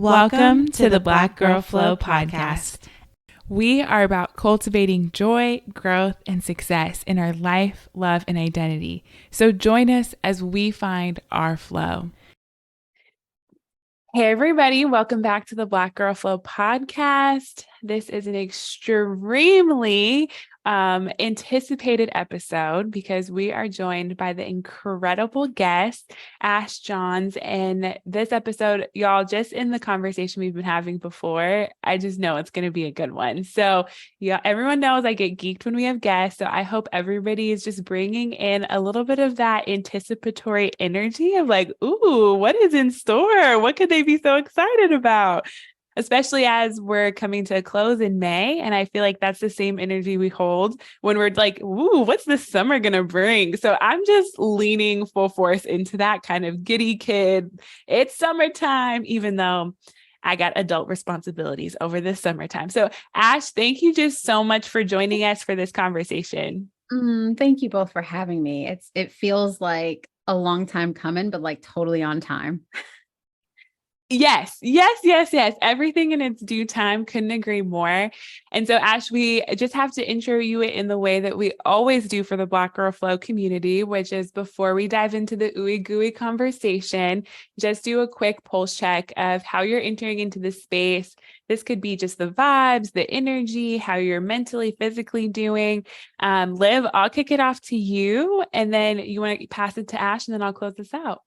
Welcome to the Black Girl Flow podcast. We are about cultivating joy, growth, and success in our life, love, and identity. So join us as we find our flow. Hey, everybody. Welcome back to the Black Girl Flow podcast. This is an extremely anticipated episode because we are joined by the incredible guest, Ash Johns. And this episode, y'all, just in the conversation we've been having before, I just know it's going to be a good one. So yeah, everyone knows I get geeked when we have guests. So I hope everybody is just bringing in a little bit of that anticipatory energy of like, ooh, what is in store? What could they be so excited about? Especially as we're coming to a close in May. And I feel like that's the same energy we hold when we're like, ooh, what's the summer going to bring? So I'm just leaning full force into that kind of giddy kid. It's summertime, even though I got adult responsibilities over this summertime. So Ash, thank you just so much for joining us for this conversation. Thank you both for having me. It feels like a long time coming, but like totally on time. Yes. Everything in its due time. Couldn't agree more. And so, Ash, we just have to intro you in the way that we always do for the Black Girl Flow community, which is before we dive into the ooey gooey conversation, just do a quick pulse check of how you're entering into the space. This could be just the vibes, the energy, how you're mentally, physically doing. Liv, I'll kick it off to you, and then you want to pass it to Ash, and then I'll close this out.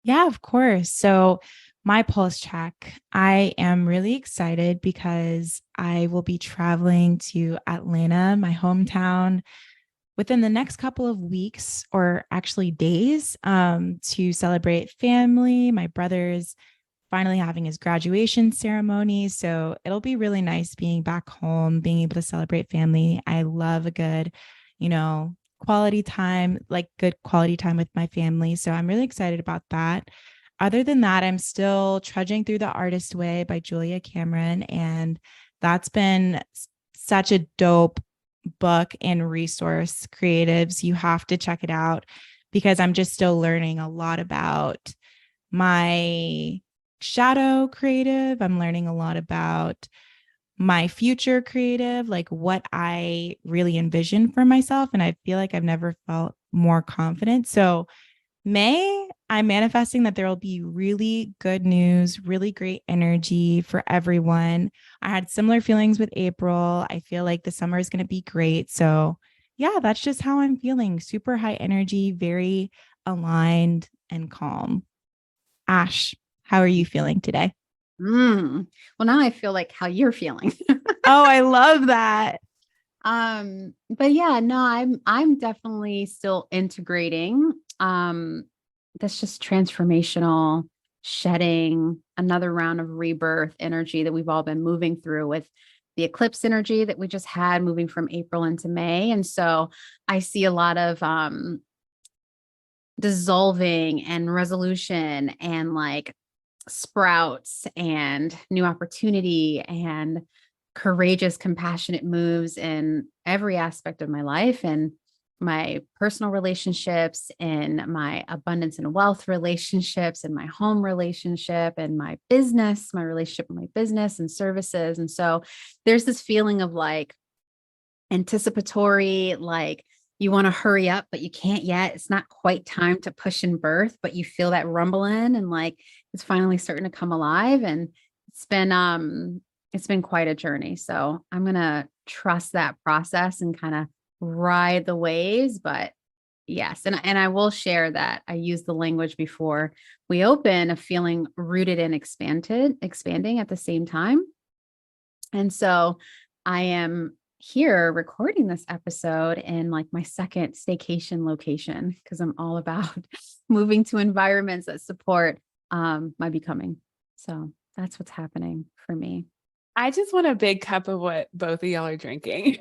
Yeah, of course. So my pulse check, I am really excited because I will be traveling to Atlanta, my hometown, within the next couple of weeks or actually days to celebrate family. My brother's finally having his graduation ceremony. So it'll be really nice being back home, being able to celebrate family. I love a good, quality time, like good quality time with my family. So I'm really excited about that. Other than that, I'm still trudging through The Artist Way by Julia Cameron. And that's been such a dope book and resource. Creatives, you have to check it out because I'm just still learning a lot about my shadow creative. I'm learning a lot about my future creative, like what I really envision for myself. And I feel like I've never felt more confident. So May, I'm manifesting that there will be really good news, really great energy for everyone. I had similar feelings with April. I feel like the summer is going to be great. So, yeah, that's just how I'm feeling. Super high energy, very aligned and calm. Ash, how are you feeling today? Well, now I feel like how you're feeling. Oh, I love that. But yeah, no, I'm definitely still integrating. That's just transformational shedding, another round of rebirth energy that we've all been moving through with the eclipse energy that we just had moving from April into May. And so I see a lot of dissolving and resolution and like sprouts and new opportunity and courageous, compassionate moves in every aspect of my life and my personal relationships and my abundance and wealth relationships and my home relationship and my business, my relationship with my business and services. And so there's this feeling of like anticipatory, like you want to hurry up, but you can't yet. It's not quite time to push and birth, but you feel that rumbling and like it's finally starting to come alive. And it's been quite a journey. So I'm going to trust that process and kind of ride the waves. But yes, and I will share that I used the language before we open of feeling rooted and expanding at the same time. And so I am here recording this episode in like my second staycation location because I'm all about moving to environments that support my becoming. So that's what's happening for me. I just want a big cup of what both of y'all are drinking.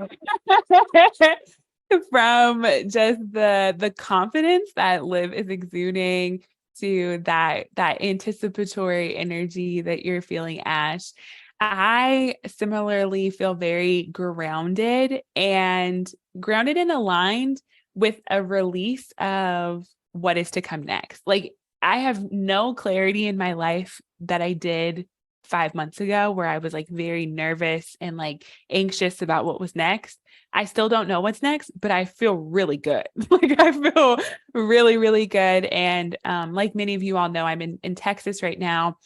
From just the confidence that Liv is exuding to that anticipatory energy that you're feeling, Ash. I similarly feel very grounded and aligned with a release of what is to come next. Like I have no clarity in my life that I did 5 months ago, where I was like very nervous and like anxious about what was next. I still don't know what's next, but I feel really good. Like I feel really, really good. And like many of you all know, I'm in Texas right now,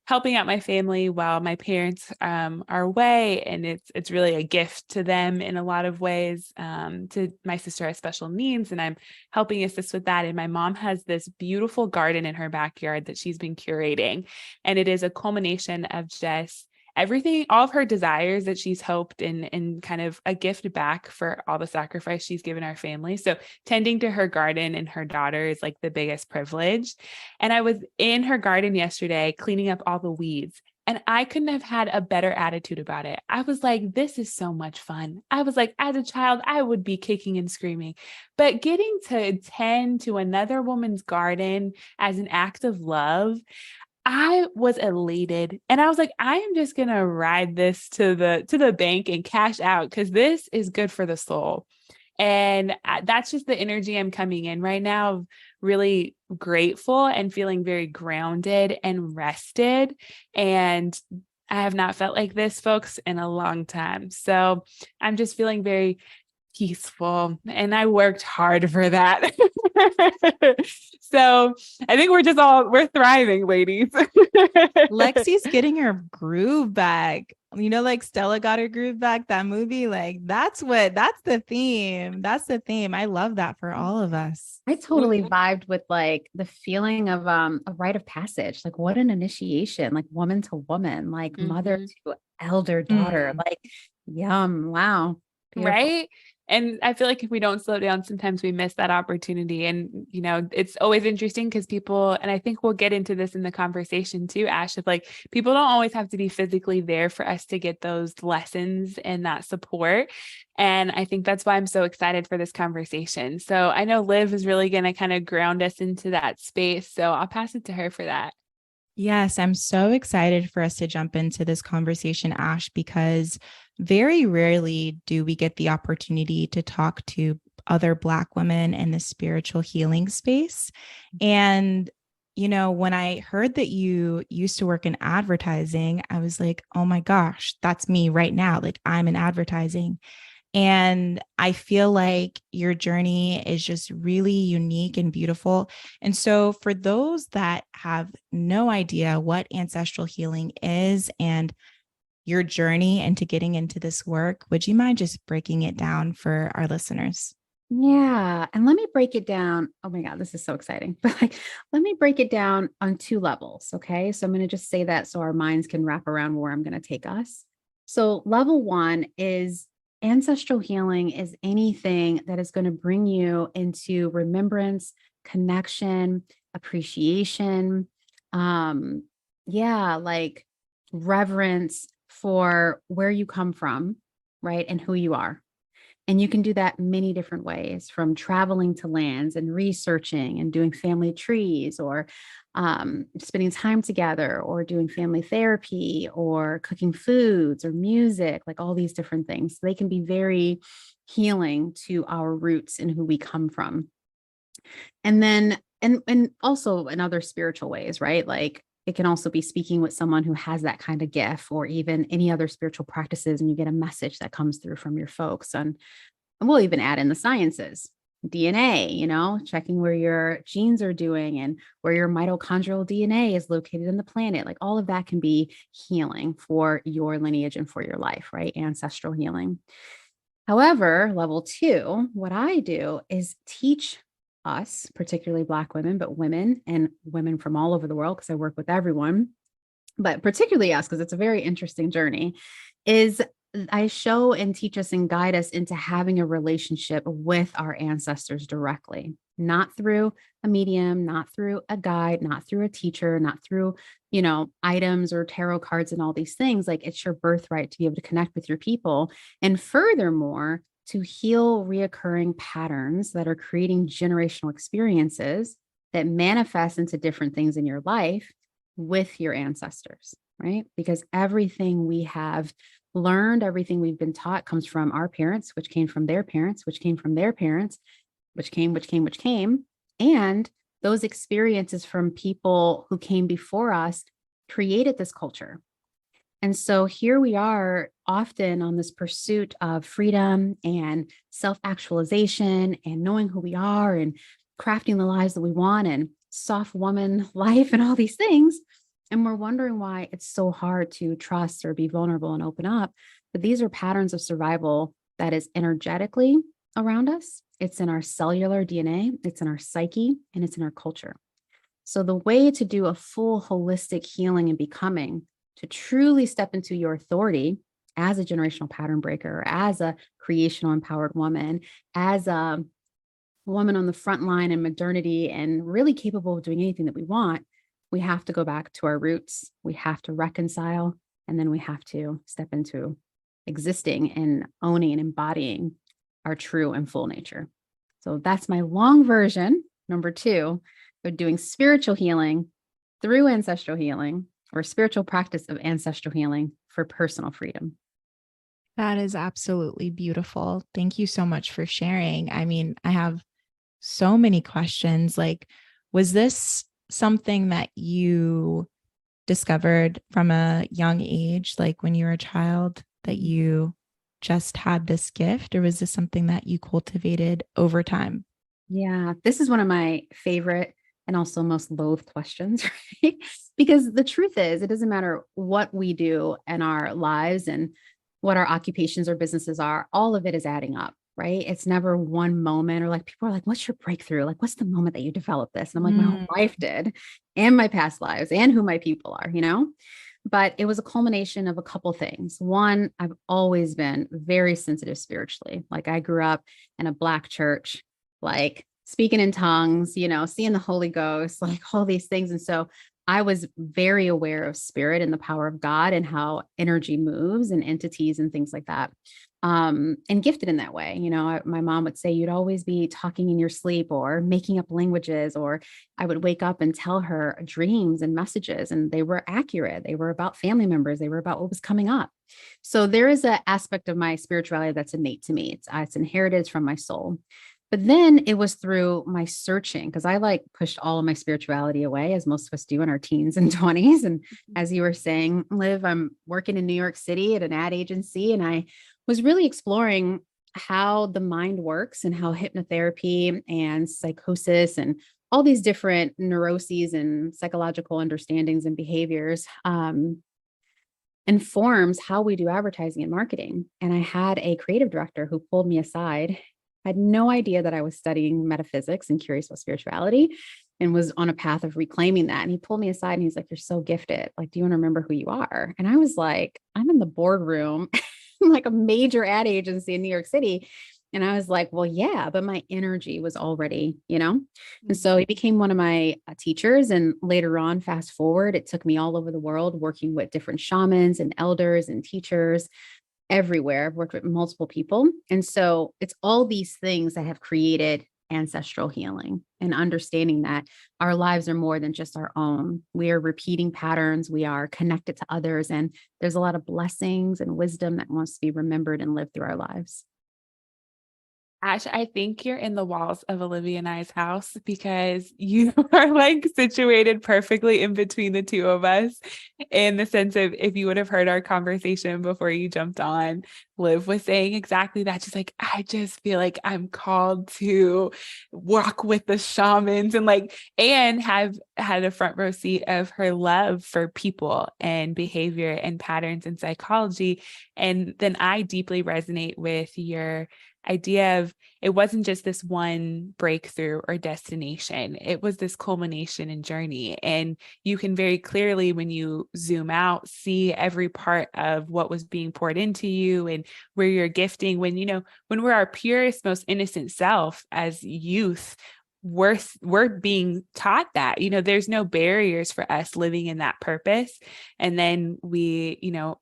helping out my family while my parents are away, and it's really a gift to them in a lot of ways. To my sister has special needs, and I'm helping assist with that. And my mom has this beautiful garden in her backyard that she's been curating, and it is a culmination of just everything, all of her desires that she's hoped, and kind of a gift back for all the sacrifice she's given our family. So tending to her garden and her daughter is like the biggest privilege. And I was in her garden yesterday cleaning up all the weeds, and I couldn't have had a better attitude about it. I was like, this is so much fun. I was like, as a child, I would be kicking and screaming, but getting to tend to another woman's garden as an act of love, I was elated. And I was like, I am just going to ride this to the bank and cash out, because this is good for the soul. And that's just the energy I'm coming in right now, really grateful and feeling very grounded and rested. And I have not felt like this, folks, in a long time. So I'm just feeling very peaceful, and I worked hard for that. So I think we're thriving, ladies. Lexi's getting her groove back. You know, like Stella got her groove back, that movie. Like that's the theme. That's the theme. I love that for all of us. I totally vibed with like the feeling of a rite of passage. Like what an initiation, like woman to woman, like mother to elder daughter. Like yum. Wow. Beautiful. Right. And I feel like if we don't slow down, sometimes we miss that opportunity. And, you know, it's always interesting because people, and I think we'll get into this in the conversation too, Ash, of like, people don't always have to be physically there for us to get those lessons and that support. And I think that's why I'm so excited for this conversation. So I know Liv is really going to kind of ground us into that space. So I'll pass it to her for that. Yes, I'm so excited for us to jump into this conversation, Ash, because very rarely do we get the opportunity to talk to other Black women in the spiritual healing space. And, you know, when I heard that you used to work in advertising, I was like, oh my gosh, that's me right now. Like I'm in advertising. And I feel like your journey is just really unique and beautiful. And so for those that have no idea what ancestral healing is and your journey into getting into this work, would you mind just breaking it down for our listeners? Yeah. And let me break it down. Oh my God, this is so exciting. But like, let me break it down on 2 levels. Okay. So I'm going to just say that so our minds can wrap around where I'm going to take us. So level 1 is ancestral healing is anything that is going to bring you into remembrance, connection, appreciation. Like reverence for where you come from, right? And who you are. And you can do that many different ways, from traveling to lands and researching and doing family trees, or spending time together, or doing family therapy, or cooking foods, or music, like all these different things. They can be very healing to our roots and who we come from. And then, and also in other spiritual ways, right? Like it can also be speaking with someone who has that kind of gift, or even any other spiritual practices, and you get a message that comes through from your folks. And we'll even add in the sciences, DNA, you know, checking where your genes are doing and where your mitochondrial DNA is located in the planet. Like all of that can be healing for your lineage and for your life, right? Ancestral healing. However, level 2, what I do is teach us, particularly Black women, but women and women from all over the world, because I work with everyone, but particularly us, because it's a very interesting journey, is I show and teach us and guide us into having a relationship with our ancestors directly, not through a medium, not through a guide, not through a teacher, not through, you know, items or tarot cards and all these things. Like it's your birthright to be able to connect with your people. And furthermore, to heal reoccurring patterns that are creating generational experiences that manifest into different things in your life with your ancestors, right? Because everything we have learned, everything we've been taught comes from our parents, which came from their parents, which came from their parents, which came. And those experiences from people who came before us created this culture. And so here we are often on this pursuit of freedom and self-actualization and knowing who we are and crafting the lives that we want and soft woman life and all these things. And we're wondering why it's so hard to trust or be vulnerable and open up. But these are patterns of survival that is energetically around us. It's in our cellular DNA, it's in our psyche, and it's in our culture. So the way to do a full holistic healing and becoming, to truly step into your authority as a generational pattern breaker, as a creational empowered woman, as a woman on the front line in modernity and really capable of doing anything that we want, we have to go back to our roots. We have to reconcile, and then we have to step into existing and owning and embodying our true and full nature. So that's my long version, number 2, of doing spiritual healing through ancestral healing, or spiritual practice of ancestral healing for personal freedom. That is absolutely beautiful. Thank you so much for sharing. I mean, I have so many questions. Like, was this something that you discovered from a young age, like when you were a child, that you just had this gift, or was this something that you cultivated over time? Yeah, this is one of my favorite and also most loathed questions, right? Because the truth is, it doesn't matter what we do in our lives and what our occupations or businesses are, all of it is adding up, right? It's never one moment, or like people are like, what's your breakthrough? Like, what's the moment that you developed this? And I'm like, my whole life did, and my past lives, and who my people are, But it was a culmination of a couple things. One, I've always been very sensitive spiritually. Like, I grew up in a Black church, like speaking in tongues, seeing the Holy Ghost, like all these things. And so I was very aware of spirit and the power of God and how energy moves and entities and things like that. And gifted in that way. My mom would say you'd always be talking in your sleep or making up languages, or I would wake up and tell her dreams and messages, and they were accurate. They were about family members. They were about what was coming up. So there is an aspect of my spirituality that's innate to me. It's inherited from my soul. But then it was through my searching, because I pushed all of my spirituality away, as most of us do in our teens and 20s. And as you were saying, Liv, I'm working in New York City at an ad agency, and I was really exploring how the mind works and how hypnotherapy and psychosis and all these different neuroses and psychological understandings and behaviors informs how we do advertising and marketing. And I had a creative director who pulled me aside. I had no idea that I was studying metaphysics and curious about spirituality and was on a path of reclaiming that. And he pulled me aside and he's like, you're so gifted. Like, do you want to remember who you are? And I was like, I'm in the boardroom, like a major ad agency in New York City. And I was like, well, yeah, but my energy was already, And so he became one of my teachers. And later on, fast forward, it took me all over the world working with different shamans and elders and teachers everywhere. I've worked with multiple people. And so it's all these things that have created ancestral healing and understanding that our lives are more than just our own. We are repeating patterns. We are connected to others. And there's a lot of blessings and wisdom that wants to be remembered and lived through our lives. Ash, I think you're in the walls of Olivia and I's house, because you are situated perfectly in between the two of us, in the sense of, if you would have heard our conversation before you jumped on, Liv was saying exactly that. She's like, I just feel like I'm called to walk with the shamans and have had a front row seat of her love for people and behavior and patterns and psychology. And then I deeply resonate with your idea of, it wasn't just this one breakthrough or destination. It was this culmination and journey. And you can very clearly, when you zoom out, see every part of what was being poured into you and where you're gifting. When we're our purest, most innocent self as youth, we're being taught that, there's no barriers for us living in that purpose. And then we,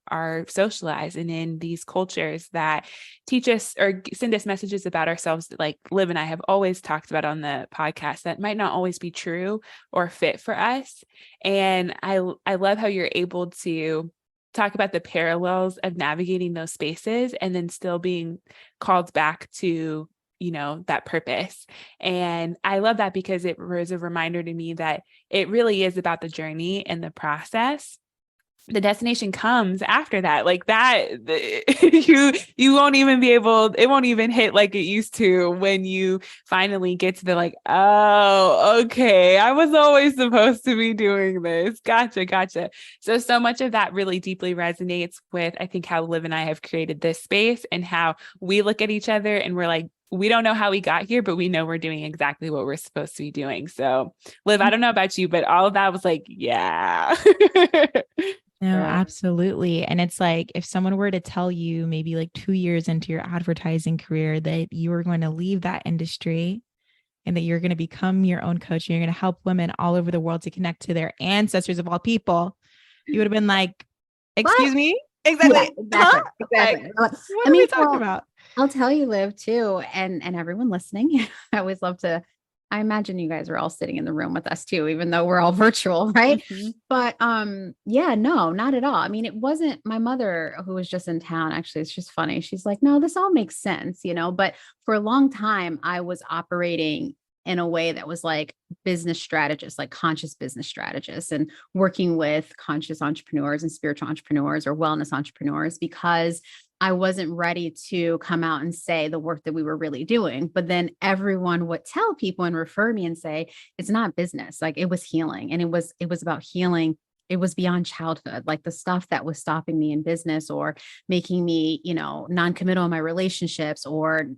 are socialized and in these cultures that teach us or send us messages about ourselves that, like Liv and I have always talked about on the podcast, that might not always be true or fit for us. And I love how you're able to talk about the parallels of navigating those spaces and then still being called back to that purpose. And I love that, because it was a reminder to me that it really is about the journey and the process. the destination comes after that. Like that, you won't even be able, it won't even hit like it used to when you finally get to the like, oh, okay, I was always supposed to be doing this. Gotcha. So much of that really deeply resonates with, I think, how Liv and I have created this space and how we look at each other and we're like, we don't know how we got here, but we know we're doing exactly what we're supposed to be doing. So Liv, I don't know about you, but all of that was like, yeah. No, Right. absolutely. And it's like if someone were to tell you maybe like 2 years into your advertising career that you were going to leave that industry and that you're going to become your own coach and you're going to help women all over the world to connect to their ancestors of all people, you would have been like, What? excuse me? Yeah, Exactly. exactly. Huh? Like, Exactly. what I are mean, we talking about? I'll tell you, Liv, too, and everyone listening. I always love to. I imagine you guys are all sitting in the room with us too, even though we're all virtual, right? Mhm. But yeah, no, not at all. I mean, it wasn't my mother who was just in town. Actually, it's just funny. She's like, no, this all makes sense, But for a long time, I was operating in a way that was like business strategist, like conscious business strategist, and working with conscious entrepreneurs and spiritual entrepreneurs or wellness entrepreneurs because I wasn't ready to come out and say the work that we were really doing. But then everyone would tell people and refer me and say, it's not business. Like it was healing. And it was about healing. It was beyond childhood, like the stuff that was stopping me in business or making me, non-committal in my relationships or,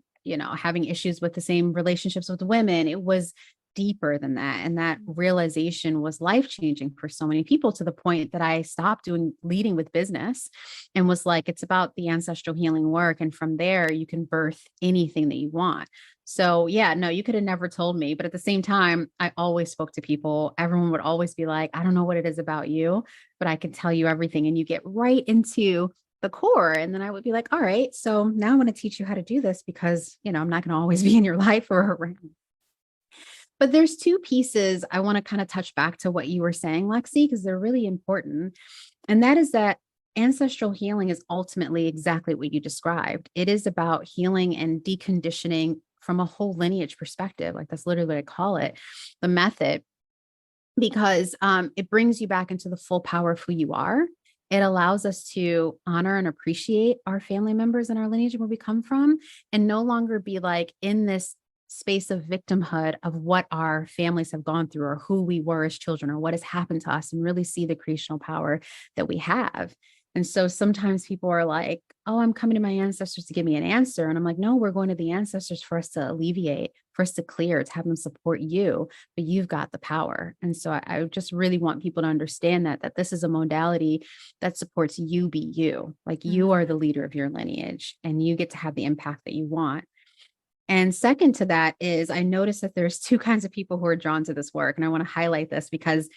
having issues with the same relationships with women. It was deeper than that. And that realization was life changing for so many people to the point that I stopped leading with business and was like, it's about the ancestral healing work. And from there, you can birth anything that you want. So, yeah, no, you could have never told me. But at the same time, I always spoke to people. Everyone would always be like, I don't know what it is about you, but I can tell you everything. And you get right into the core. And then I would be like, all right, so now I want to teach you how to do this because, I'm not going to always be in your life or around. But there's two pieces I want to kind of touch back to what you were saying, Lexi, because they're really important. And that is that ancestral healing is ultimately exactly what you described. It is about healing and deconditioning from a whole lineage perspective. Like that's literally what I call it, the method, because it brings you back into the full power of who you are. It allows us to honor and appreciate our family members and our lineage and where we come from, and no longer be like in this space of victimhood of what our families have gone through or who we were as children or what has happened to us, and really see the creational power that we have. And so sometimes people are like, oh, I'm coming to my ancestors to give me an answer. And I'm like, no, we're going to the ancestors for us to alleviate, for us to clear, to have them support you, but you've got the power. And so I just really want people to understand that this is a modality that supports you be you. Like you are the leader of your lineage and you get to have the impact that you want. And second to that is I noticed that there's two kinds of people who are drawn to this work. And I want to highlight this because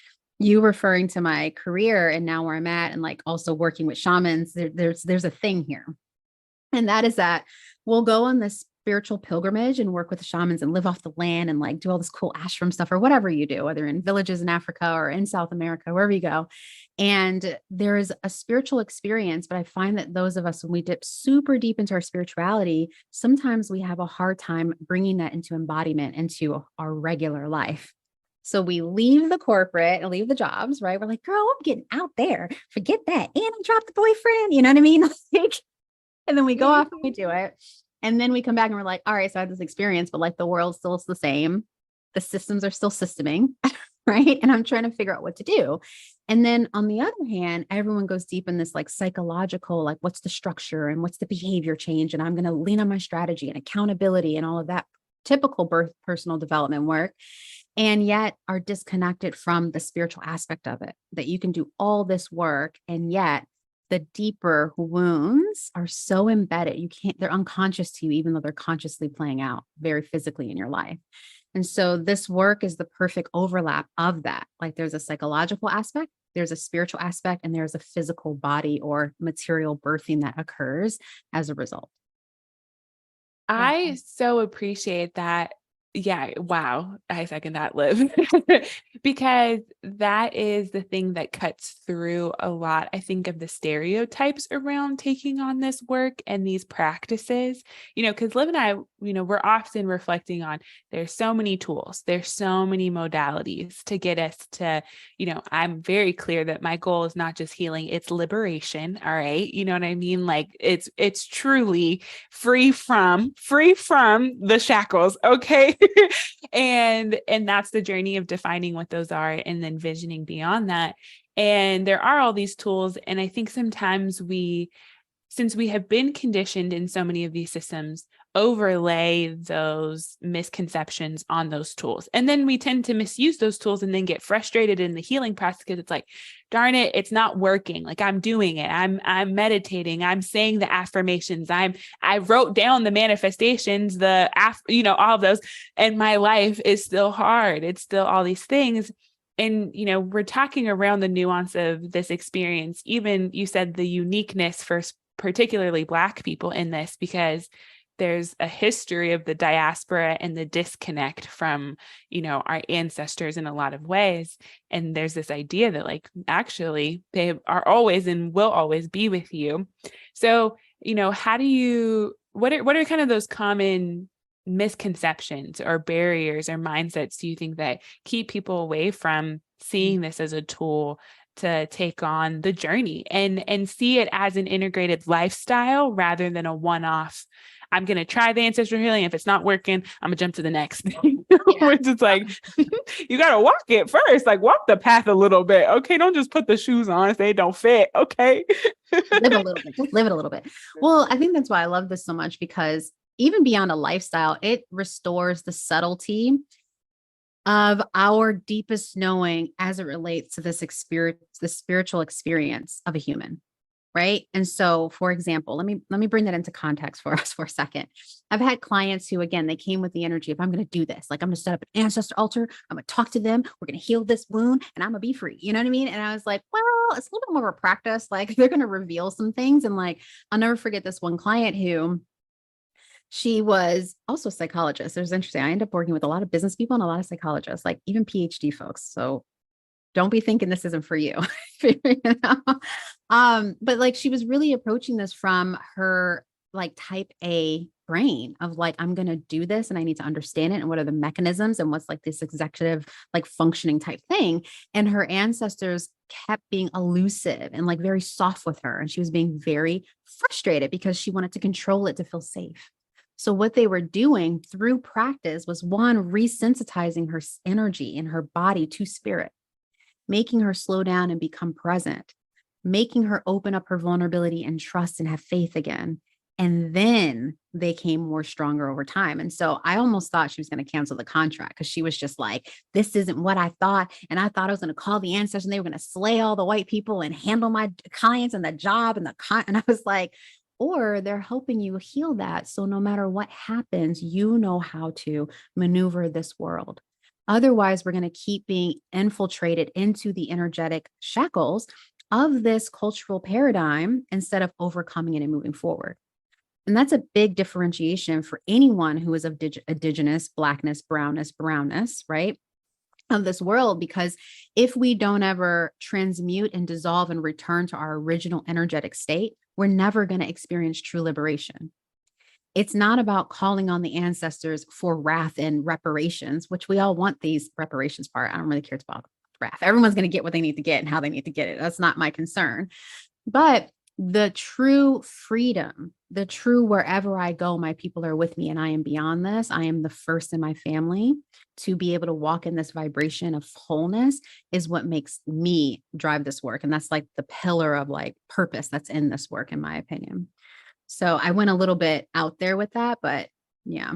you referring to my career and now where I'm at, and like also working with shamans, there's a thing here. And that is that we'll go on this spiritual pilgrimage and work with the shamans and live off the land and like do all this cool ashram stuff or whatever you do, whether in villages in Africa or in South America, wherever you go. And there is a spiritual experience, but I find that those of us, when we dip super deep into our spirituality, sometimes we have a hard time bringing that into embodiment into our regular life. So we leave the corporate and leave the jobs, right? We're like, girl, I'm getting out there. Forget that. And I dropped the boyfriend. You know what I mean? Like, and then we go off and we do it. And then we come back and we're like, all right, so I had this experience, but like the world still is the same. The systems are still systeming, right? And I'm trying to figure out what to do. And then on the other hand, everyone goes deep in this like psychological, like what's the structure and what's the behavior change? And I'm going to lean on my strategy and accountability and all of that typical personal development work. And yet are disconnected from the spiritual aspect of it, that you can do all this work and yet the deeper wounds are so embedded. They're unconscious to you, even though they're consciously playing out very physically in your life. And so this work is the perfect overlap of that. Like there's a psychological aspect, there's a spiritual aspect, and there's a physical body or material birthing that occurs as a result. I so appreciate that Yeah. Wow. I second that, Liv, because that is the thing that cuts through a lot, I think, of the stereotypes around taking on this work and these practices, because Liv and I, we're often reflecting on there's so many tools, there's so many modalities to get us to, I'm very clear that my goal is not just healing, it's liberation. All right. You know what I mean? Like it's truly free from the shackles. Okay. And that's the journey of defining what those are and then visioning beyond that. And there are all these tools. And I think sometimes since we have been conditioned in so many of these systems, overlay those misconceptions on those tools. And then we tend to misuse those tools and then get frustrated in the healing process because it's like, darn it, it's not working. Like I'm doing it. I'm meditating. I'm saying the affirmations. I wrote down the manifestations, all of those, and my life is still hard. It's still all these things. And, we're talking around the nuance of this experience. Even you said the uniqueness for particularly Black people in this, because there's a history of the diaspora and the disconnect from, our ancestors in a lot of ways. And there's this idea that actually they are always and will always be with you. So, what are kind of those common misconceptions or barriers or mindsets do you think that keep people away from seeing this as a tool to take on the journey and see it as an integrated lifestyle rather than a one-off? I'm going to try the ancestral healing. If it's not working, I'm gonna jump to the next thing. Which is like, you got to walk it first, like walk the path a little bit. Okay. Don't just put the shoes on if they don't fit. Okay. Live a little bit, just live it a little bit. Well, I think that's why I love this so much, because even beyond a lifestyle, it restores the subtlety of our deepest knowing as it relates to this experience, the spiritual experience of a human. Right. And so, for example, let me bring that into context for us for a second. I've had clients who, again, they came with the energy of, I'm going to do this. Like, I'm going to set up an ancestor altar. I'm going to talk to them. We're going to heal this wound and I'm going to be free. You know what I mean? And I was like, well, it's a little bit more of a practice. Like, they're going to reveal some things. And like, I'll never forget this one client who, she was also a psychologist. It was interesting. I ended up working with a lot of business people and a lot of psychologists, like even PhD folks. So don't be thinking this isn't for you. But like, she was really approaching this from her like type A brain of like, I'm going to do this and I need to understand it. And what are the mechanisms and what's like this executive, like functioning type thing. And her ancestors kept being elusive and like very soft with her. And she was being very frustrated because she wanted to control it to feel safe. So what they were doing through practice was, one, resensitizing her energy in her body to spirit, making her slow down and become present, making her open up her vulnerability and trust and have faith again. And then they came more stronger over time. And so I almost thought she was going to cancel the contract because she was just like, this isn't what I thought. And I thought I was going to call the ancestors and they were going to slay all the white people and handle my clients and the job and and I was like, or they're helping you heal that. So no matter what happens, you know how to maneuver this world. Otherwise, we're going to keep being infiltrated into the energetic shackles of this cultural paradigm instead of overcoming it and moving forward. And that's a big differentiation for anyone who is of indigenous, blackness, brownness, right? Of this world, because if we don't ever transmute and dissolve and return to our original energetic state, we're never going to experience true liberation. It's not about calling on the ancestors for wrath and reparations, which we all want these reparations part. I don't really care about wrath. Everyone's going to get what they need to get and how they need to get it. That's not my concern. But the true freedom, the true wherever I go, my people are with me and I am beyond this. I am the first in my family to be able to walk in this vibration of wholeness is what makes me drive this work. And that's like the pillar of like purpose that's in this work, in my opinion. So I went a little bit out there with that, but yeah.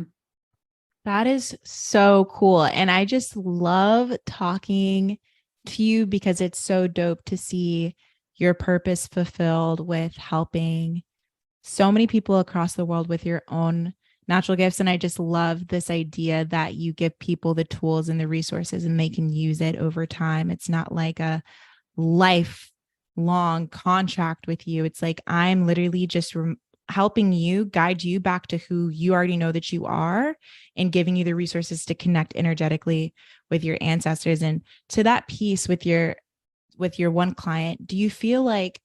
That is so cool. And I just love talking to you because it's so dope to see your purpose fulfilled with helping so many people across the world with your own natural gifts. And I just love this idea that you give people the tools and the resources and they can use it over time. It's not like a lifelong contract with you. It's like, I'm literally just helping you guide you back to who you already know that you are and giving you the resources to connect energetically with your ancestors. And to that piece with your one client, do you feel like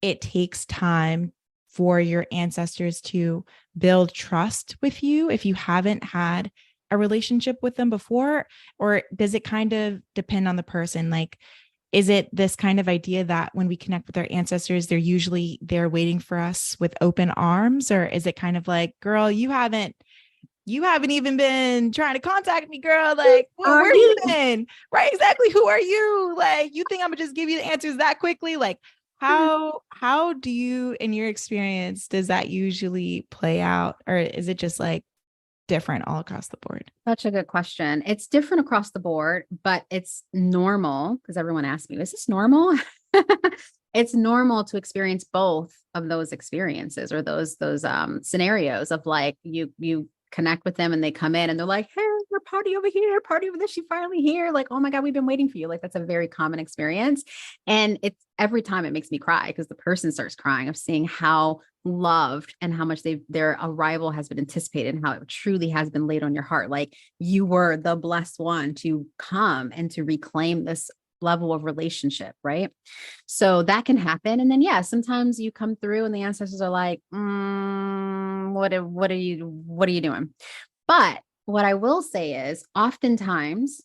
it takes time for your ancestors to build trust with you if you haven't had a relationship with them before? Or does it kind of depend on the person? Like, is it this kind of idea that when we connect with our ancestors, they're waiting for us with open arms? Or is it kind of like, girl, you haven't even been trying to contact me, girl. Like, where you been? Right. Exactly. Who are you? Like, you think I'm gonna just give you the answers that quickly? Like, how do you, in your experience, does that usually play out? Or is it just like different all across the board? Such a good question. It's different across the board, but it's normal because everyone asks me, is this normal? It's normal to experience both of those experiences or those scenarios of like you connect with them and they come in and they're like, hey, we're party over here, party over there. She finally here. Like, oh my God, we've been waiting for you. Like, that's a very common experience. And it's every time it makes me cry because the person starts crying of seeing how loved and how much their arrival has been anticipated and how it truly has been laid on your heart. Like, you were the blessed one to come and to reclaim this level of relationship, right? So that can happen. And then, yeah, sometimes you come through and the ancestors are like, what are you doing? But what I will say is oftentimes,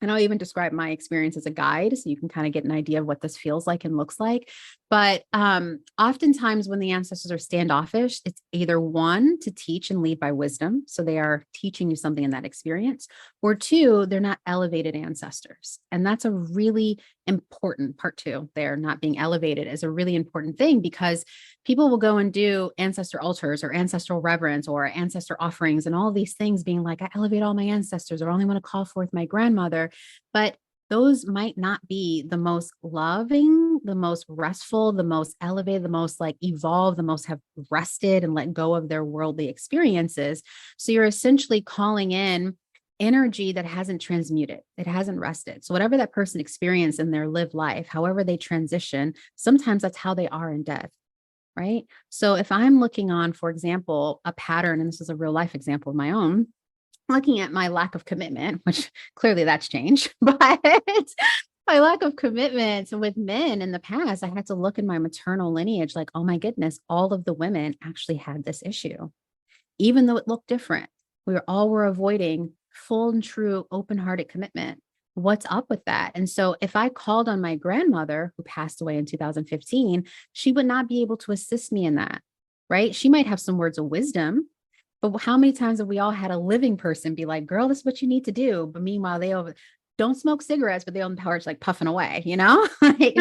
and I'll even describe my experience as a guide so you can kind of get an idea of what this feels like and looks like. But oftentimes when the ancestors are standoffish, it's either one, to teach and lead by wisdom. So they are teaching you something in that experience, or two, they're not elevated ancestors. And that's a really important part too. They're not being elevated is a really important thing because people will go and do ancestor altars or ancestral reverence or ancestor offerings and all these things being like, I elevate all my ancestors or I only want to call forth my grandmother. But those might not be the most loving, the most restful, the most elevated, the most like evolved, the most have rested and let go of their worldly experiences. So you're essentially calling in energy that hasn't transmuted, it hasn't rested. So whatever that person experienced in their lived life, however they transition, sometimes that's how they are in death. Right. So if I'm looking on, for example, a pattern, and this is a real life example of my own, looking at my lack of commitment, which clearly that's changed, but my lack of commitment with men in the past, I had to look in my maternal lineage like, oh my goodness, all of the women actually had this issue, even though it looked different. We were avoiding full and true open-hearted commitment. What's up with that? And so if I called on my grandmother who passed away in 2015, she would not be able to assist me in that, right? She might have some words of wisdom, but how many times have we all had a living person be like, girl, this is what you need to do. But meanwhile, they don't smoke cigarettes, but they on the porch like puffing away, like,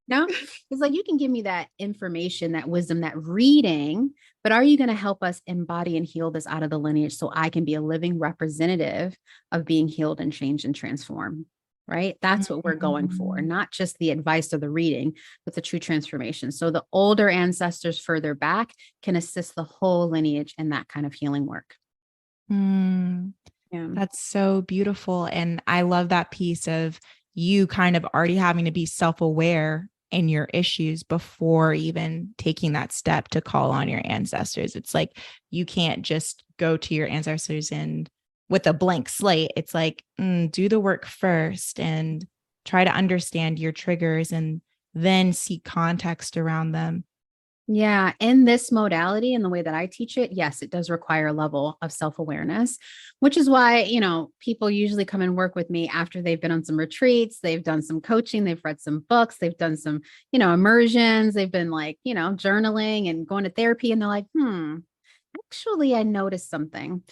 no, it's like, you can give me that information, that wisdom, that reading, but are you going to help us embody and heal this out of the lineage so I can be a living representative of being healed and changed and transformed? Right? That's what we're going for, not just the advice or the reading, but the true transformation. So the older ancestors further back can assist the whole lineage in that kind of healing work. Yeah. That's so beautiful. And I love that piece of you kind of already having to be self-aware in your issues before even taking that step to call on your ancestors. It's like, you can't just go to your ancestors and with a blank slate. It's like, do the work first and try to understand your triggers and then seek context around them. Yeah. In this modality and the way that I teach it, yes, it does require a level of self-awareness, which is why, people usually come and work with me after they've been on some retreats, they've done some coaching, they've read some books, they've done some, immersions, they've been like, journaling and going to therapy. And they're like, actually, I noticed something.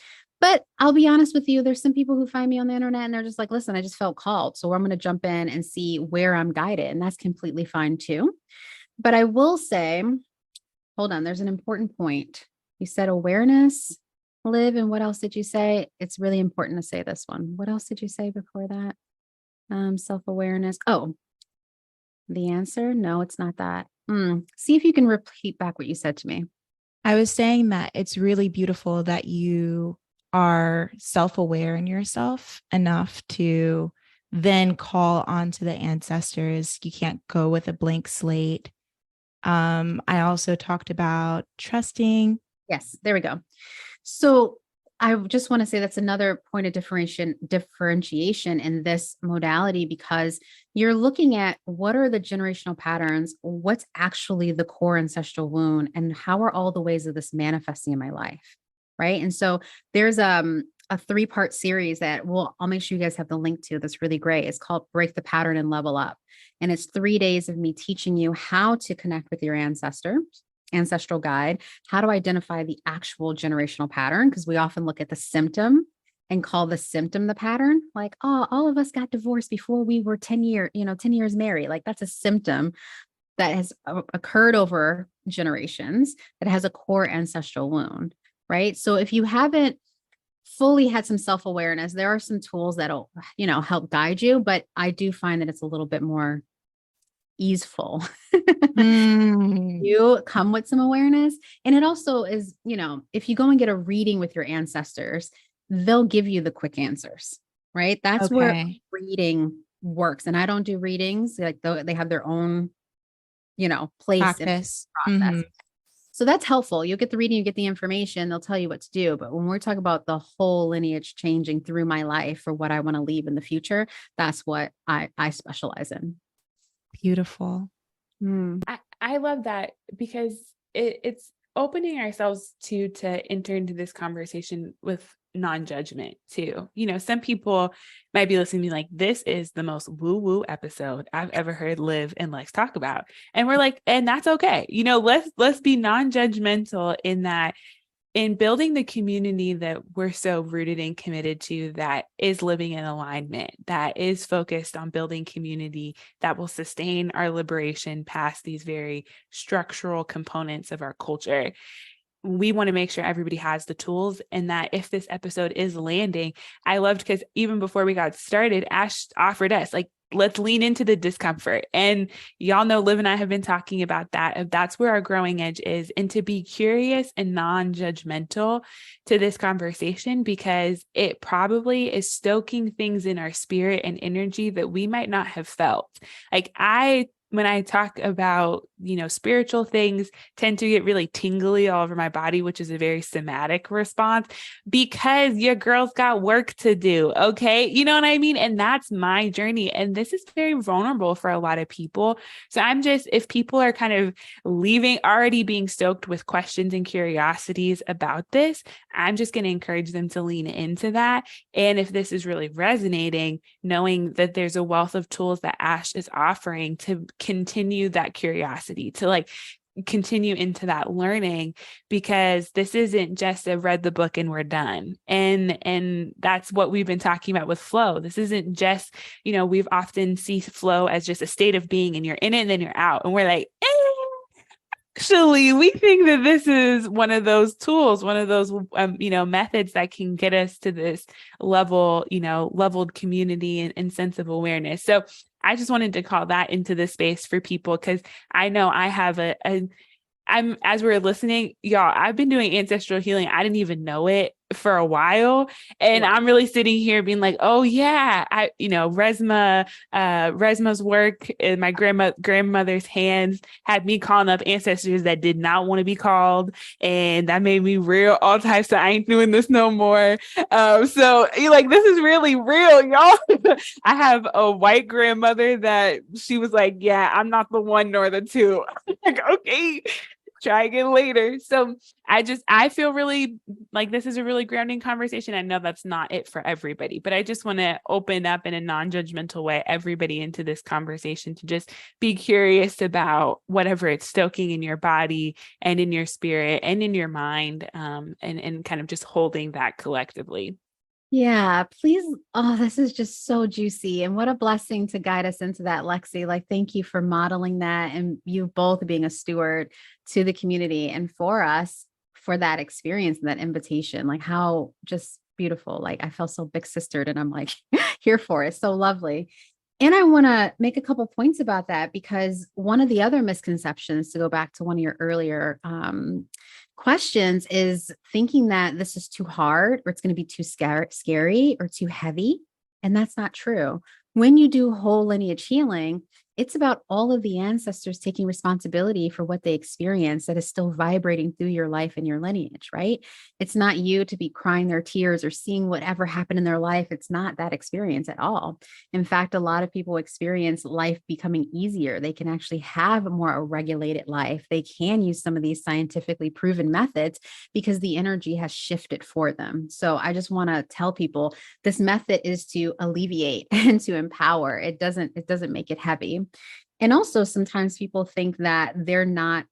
But I'll be honest with you, there's some people who find me on the internet and they're just like, listen, I just felt called. So I'm going to jump in and see where I'm guided. And that's completely fine too. But I will say, hold on, there's an important point. You said awareness, live, and what else did you say? It's really important to say this one. What else did you say before that? Self-awareness. Oh, the answer? No, it's not that. See if you can repeat back what you said to me. I was saying that it's really beautiful that you are self-aware in yourself enough to then call onto the ancestors. You can't go with a blank slate. I also talked about trusting. Yes, there we go. So I just want to say that's another point of differentiation in this modality, because you're looking at what are the generational patterns, what's actually the core ancestral wound, and how are all the ways of this manifesting in my life, right? And so there's a 3-part series that I'll make sure you guys have the link to. That's really great. It's called Break the Pattern and Level Up. And it's 3 days of me teaching you how to connect with your ancestral guide, how to identify the actual generational pattern, because we often look at the symptom and call the symptom the pattern. Like, oh, all of us got divorced before we were 10 years married. Like, that's a symptom that has occurred over generations, that has a core ancestral wound, right? So if you haven't fully had some self-awareness, there are some tools that'll, help guide you, but I do find that it's a little bit more easeful. You come with some awareness. And it also is, if you go and get a reading with your ancestors, they'll give you the quick answers, right? That's where reading works. And I don't do readings. Like, they have their own, place Practice. in the process. So that's helpful. You'll get the reading, you get the information, they'll tell you what to do. But when we're talking about the whole lineage changing through my life for what I want to leave in the future, that's what I specialize in. Beautiful. I love that, because it's opening ourselves to enter into this conversation with non-judgment too. Some people might be listening to me like, this is the most woo-woo episode I've ever heard Liv and Lex talk about. And we're like, and that's okay. Let's be non-judgmental in that, in building the community that we're so rooted and committed to, that is living in alignment, that is focused on building community that will sustain our liberation past these very structural components of our culture. We want to make sure everybody has the tools, and that if this episode is landing, I loved, because even before we got started, Ash offered us, like, let's lean into the discomfort. And y'all know Liv and I have been talking about that. That's where our growing edge is, and to be curious and non-judgmental to this conversation, because it probably is stoking things in our spirit and energy that we might not have felt. Like, when I talk about, spiritual things, tend to get really tingly all over my body, which is a very somatic response, because your girl's got work to do. Okay. You know what I mean? And that's my journey. And this is very vulnerable for a lot of people. So if people are kind of already being stoked with questions and curiosities about this, I'm just going to encourage them to lean into that. And if this is really resonating, knowing that there's a wealth of tools that Ash is offering to continue that curiosity, to continue into that learning, because this isn't just a read the book and we're done. And that's what we've been talking about with flow. This isn't just, we've often see flow as just a state of being, and you're in it and then you're out. And we're like, actually, we think that this is one of those tools, one of those, methods that can get us to this level, leveled community and sense of awareness. So I just wanted to call that into the space for people, because I know I have as we're listening, y'all, I've been doing ancestral healing. I didn't even know it for a while. And I'm really sitting here being like, oh yeah, Resma's work in my grandmother's hands had me calling up ancestors that did not want to be called. And that made me real all types of, I ain't doing this no more. So this is really real, y'all. I have a white grandmother that she was like, yeah, I'm not the one nor the two. Like, okay, try again later. So I feel really like this is a really grounding conversation. I know that's not it for everybody, but I just want to open up in a non-judgmental way everybody into this conversation to just be curious about whatever it's stoking in your body and in your spirit and in your mind, and kind of just holding that collectively. Yeah, please. Oh, this is just so juicy. And what a blessing to guide us into that, Lexi. Like, thank you for modeling that, and you both being a steward to the community and for us, for that experience and that invitation. Like, how just beautiful. Like, I felt so big sistered, and I'm like here for it. So lovely. And I want to make a couple points about that, because one of the other misconceptions, to go back to one of your earlier questions, is thinking that this is too hard, or it's going to be too scary or too heavy. And that's not true. When you do whole lineage healing, It's about all of the ancestors taking responsibility for what they experienced that is still vibrating through your life and your lineage, right? It's not you to be crying their tears or seeing whatever happened in their life. It's not that experience at all. In fact, a lot of people experience life becoming easier. They can actually have a more regulated life. They can use some of these scientifically proven methods because the energy has shifted for them. So I just want to tell people this method is to alleviate and to empower. It doesn't make it heavy. And also sometimes people think that they're not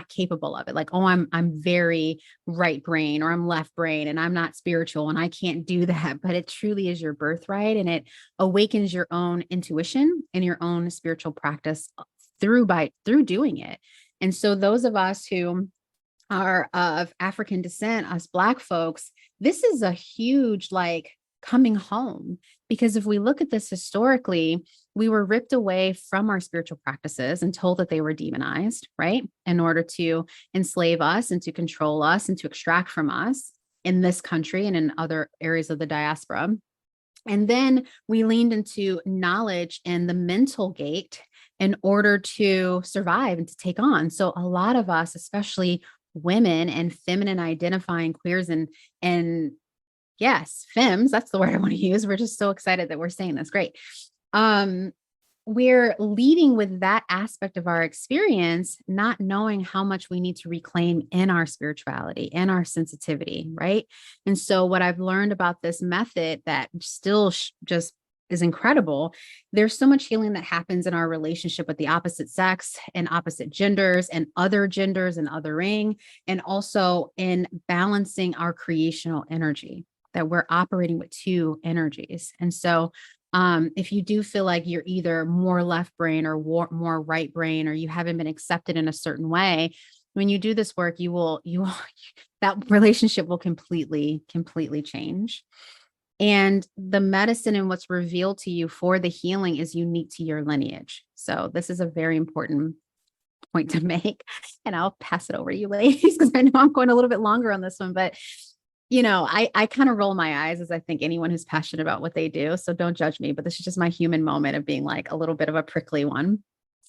capable of it. Like, oh, I'm very right brain or I'm left brain and I'm not spiritual and I can't do that. But it truly is your birthright, and it awakens your own intuition and your own spiritual practice through doing it. And so those of us who are of African descent, us Black folks, this is a huge coming home, because if we look at this historically, we were ripped away from our spiritual practices and told that they were demonized, right? In order to enslave us and to control us and to extract from us in this country and in other areas of the diaspora. And then we leaned into knowledge and the mental gate in order to survive and to take on. So a lot of us, especially women and feminine identifying queers and yes, femmes, that's the word I want to use. We're just so excited that we're saying this. Great. We're leading with that aspect of our experience, not knowing how much we need to reclaim in our spirituality and our sensitivity, right? And so what I've learned about this method that still just is incredible. There's so much healing that happens in our relationship with the opposite sex and opposite genders and othering, and also in balancing our creational energy, that we're operating with two energies. And so if you do feel like you're either more left brain or more right brain, or you haven't been accepted in a certain way, when you do this work, you will that relationship will completely change. And the medicine and what's revealed to you for the healing is unique to your lineage. So this is a very important point to make. And I'll pass it over to you ladies, because I know I'm going a little bit longer on this one, but I kind of roll my eyes, as I think anyone who's passionate about what they do. So don't judge me, but this is just my human moment of being like a little bit of a prickly one.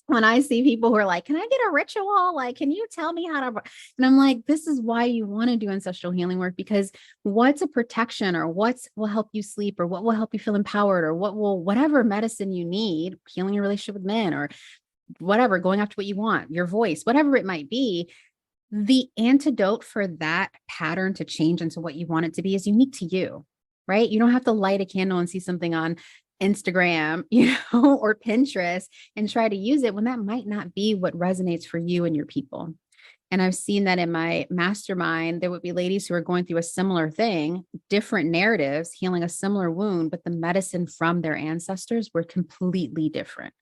When I see people who are like, can I get a ritual? Like, can you tell me how to? And I'm like, this is why you want to do ancestral healing work, because what's a protection, or what will help you sleep, or what will help you feel empowered, or whatever medicine you need, healing your relationship with men, or whatever, going after what you want, your voice, whatever it might be. The antidote for that pattern to change into what you want it to be is unique to you, right? You don't have to light a candle and see something on Instagram, or Pinterest and try to use it when that might not be what resonates for you and your people. And I've seen that in my mastermind, there would be ladies who are going through a similar thing, different narratives, healing a similar wound, but the medicine from their ancestors were completely different.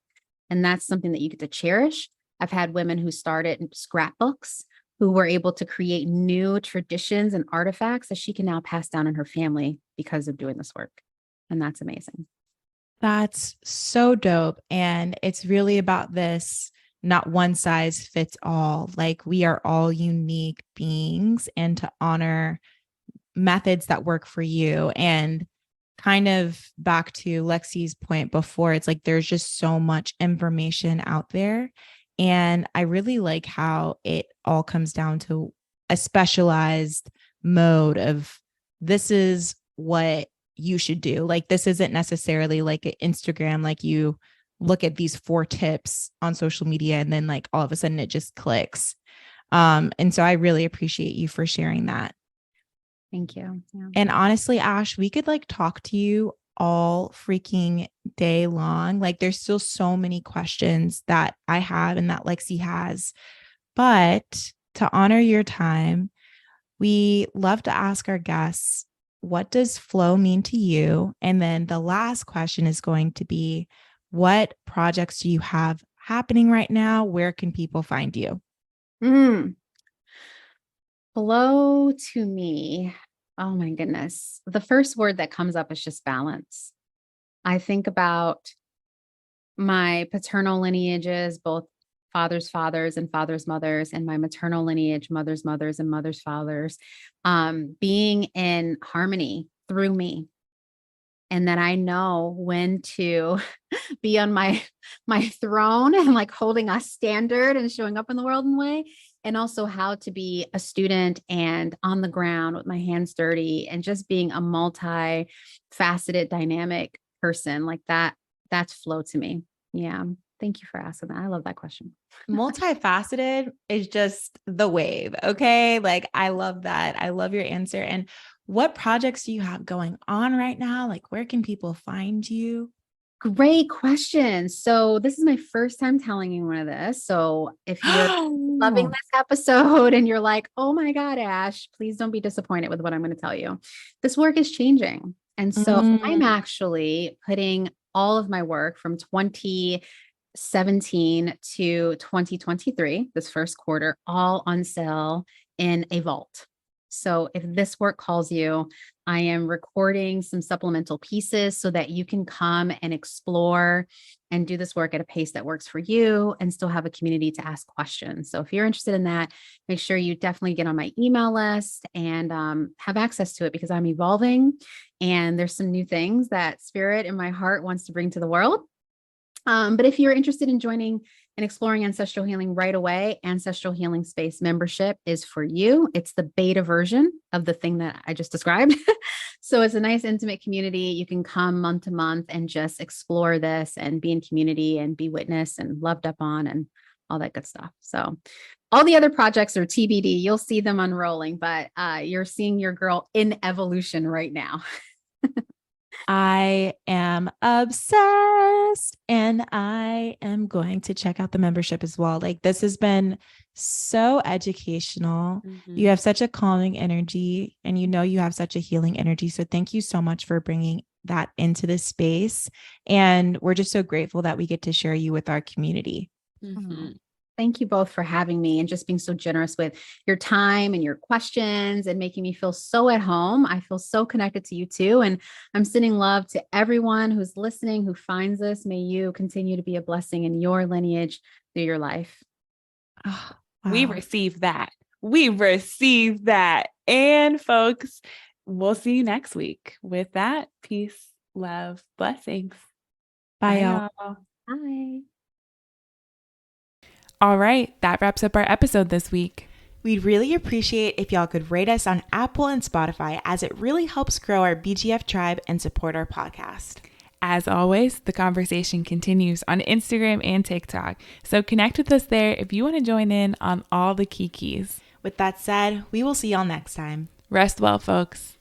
And that's something that you get to cherish. I've had women who started scrapbooks, who were able to create new traditions and artifacts that she can now pass down in her family because of doing this work. And that's amazing. That's so dope. And it's really about this, not one size fits all. Like, we are all unique beings, and to honor methods that work for you. And kind of back to Lexi's point before, it's like there's just so much information out there. And I really like how it all comes down to a specialized mode of, this is what you should do. Like, this isn't necessarily like an Instagram, like you look at these 4 tips on social media and then like all of a sudden it just clicks. And so I really appreciate you for sharing that. Thank you. Yeah. And honestly, Ash, we could like talk to you all freaking day long. Like, there's still so many questions that I have and that Lexi has, but to honor your time, we love to ask our guests, what does flow mean to you? And then the last question is going to be, what projects do you have happening right now? Where can people find you? Flow to me. Oh my goodness. The first word that comes up is just balance. I think about my paternal lineages, both fathers' fathers and fathers' mothers, and my maternal lineage, mothers' mothers and mothers' fathers, being in harmony through me. and that I know when to be on my throne and like holding a standard and showing up in the world in a way, and also how to be a student and on the ground with my hands dirty and just being a multi-faceted, dynamic person like that. That's flow to me. Yeah. Thank you for asking that. I love that question. Multifaceted is just the wave. Okay. Like, I love that. I love your answer. And what projects do you have going on right now? Like, where can people find you? Great question. So this is my first time telling you one of this. So if you're loving this episode and you're like, oh my God, Ash, please don't be disappointed with what I'm going to tell you. This work is changing. And so I'm actually putting all of my work from 2017 to 2023, this first quarter, all on sale in a vault. So if this work calls you, I am recording some supplemental pieces so that you can come and explore and do this work at a pace that works for you and still have a community to ask questions. So if you're interested in that, make sure you definitely get on my email list and have access to it, because I'm evolving and there's some new things that Spirit in my heart wants to bring to the world. But if you're interested in joining and exploring ancestral healing right away, Ancestral Healing Space membership is for you. It's the beta version of the thing that I just described. So it's a nice intimate community. You can come month to month and just explore this and be in community and be witnessed and loved up on and all that good stuff. So all the other projects are TBD. You'll see them unrolling, but you're seeing your girl in evolution right now. I am obsessed and I am going to check out the membership as well. Like, this has been so educational. You have such a calming energy and you have such a healing energy. So thank you so much for bringing that into this space. And we're just so grateful that we get to share you with our community. Thank you both for having me and just being so generous with your time and your questions and making me feel so at home. I feel so connected to you too. And I'm sending love to everyone who's listening, who finds this. May you continue to be a blessing in your lineage through your life. Oh, wow. We receive that. We receive that. And folks, we'll see you next week. With that, peace, love, blessings. Bye, y'all. Bye. All right, that wraps up our episode this week. We'd really appreciate if y'all could rate us on Apple and Spotify, as it really helps grow our BGF tribe and support our podcast. As always, the conversation continues on Instagram and TikTok, so connect with us there if you want to join in on all the keys. With that said, we will see y'all next time. Rest well, folks.